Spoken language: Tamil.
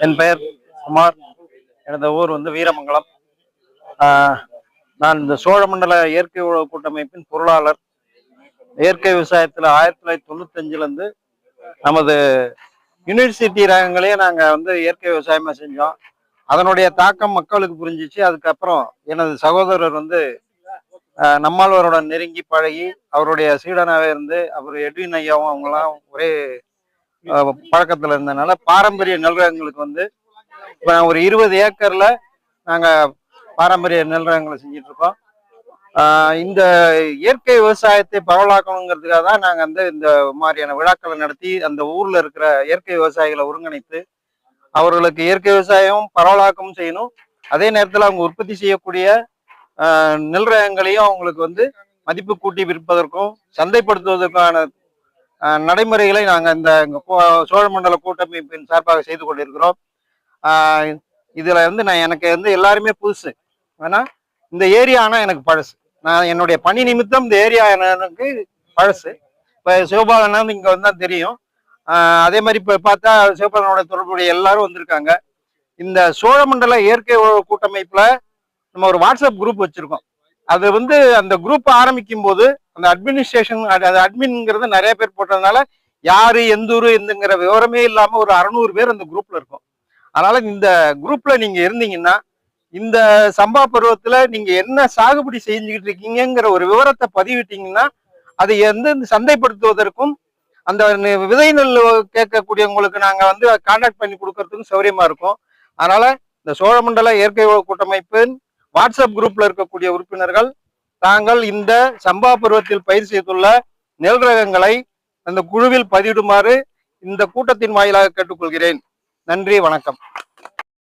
என் பெயர் குமார். எனது ஊர் வீரமங்கலம். நான் இந்த சோழமண்டல இயற்கை உழவு கூட்டமைப்பின் பொருளாளர். இயற்கை விவசாயத்தில் 1995 நமது யூனிவர்சிட்டி ரகங்களையே நாங்கள் இயற்கை விவசாயமாக செஞ்சோம். அதனுடைய தாக்கம் மக்களுக்கு புரிஞ்சிச்சு. அதுக்கப்புறம் எனது சகோதரர் நம்மாழ்வாரோட நெருங்கி பழகி அவருடைய சீடனாகவே இருந்து அவர் எட்வின் ஐயாவும் அவங்களாம் ஒரே பழக்கத்தில் இருந்ததுனால பாரம்பரிய நெல் ரகங்களுக்கு இப்போ ஒரு 20 ஏக்கர்ல நாங்கள் பாரம்பரிய நெல் ரகங்களை செஞ்சிட்டு இருக்கோம். இந்த இயற்கை விவசாயத்தை பரவலாக்கணுங்கிறதுக்காக தான் நாங்கள் இந்த மாதிரியான விழாக்களை நடத்தி அந்த ஊர்ல இருக்கிற இயற்கை விவசாயிகளை ஒருங்கிணைத்து அவர்களுக்கு இயற்கை விவசாயம் பரவலாக்கம் செய்யணும். அதே நேரத்தில் அவங்க உற்பத்தி செய்யக்கூடிய நெல் ரகங்களையும் அவங்களுக்கு மதிப்பு கூட்டி விற்பதற்கும் சந்தைப்படுத்துவதற்கான நடைமுறைகளை நாங்கள் இந்த சோழமண்டல கூட்டமைப்பின் சார்பாக செய்து கொண்டிருக்கிறோம். இதுல எனக்கு எல்லாருமே புதுசு. ஆனா இந்த ஏரியா ஆனா எனக்கு பழசு. நான் என்னுடைய பணி நிமித்தம் இந்த ஏரியா எனக்கு பழசு. இப்ப சிவபாலன் இங்க வந்தா தெரியும். அதே மாதிரி இப்ப பார்த்தா சிவபாலனோட தொடர்புடைய எல்லாரும் வந்திருக்காங்க. இந்த சோழமண்டல இயற்கை கூட்டமைப்புல நம்ம ஒரு வாட்ஸ்அப் குரூப் வச்சிருக்கோம். அது அந்த குரூப் ஆரம்பிக்கும் போது அந்த அட்மினிஸ்ட்ரேஷன் அட்மின்ங்கிறது நிறைய பேர் போட்டதுனால யாரு எந்த ஊரு எந்துங்கிற விவரமே இல்லாம ஒரு 600 பேர் அந்த குரூப்ல இருக்கும். அதனால இந்த குரூப்ல நீங்க இருந்தீங்கன்னா இந்த சம்பா பருவத்துல நீங்க என்ன சாகுபடி செஞ்சுக்கிட்டு இருக்கீங்கிற ஒரு விவரத்தை பதிவிட்டீங்கன்னா அதை சந்தைப்படுத்துவதற்கும் அந்த விதை நெல் கேட்கக்கூடியவங்களுக்கு நாங்க கான்டாக்ட் பண்ணி கொடுக்கறதுக்கும் சௌரியமா இருக்கும். அதனால இந்த சோழமண்டல இயற்கை கூட்டமைப்பின் வாட்ஸ்அப் குரூப்ல இருக்கக்கூடிய உறுப்பினர்கள் தாங்கள் இந்த சம்பா பருவத்தில் பயிர் செய்துள்ள நெல் ரகங்களை அந்த குழுவில் பதிவிடுமாறு இந்த கூட்டத்தின் வாயிலாக கேட்டுக்கொள்கிறேன். நன்றி, வணக்கம்.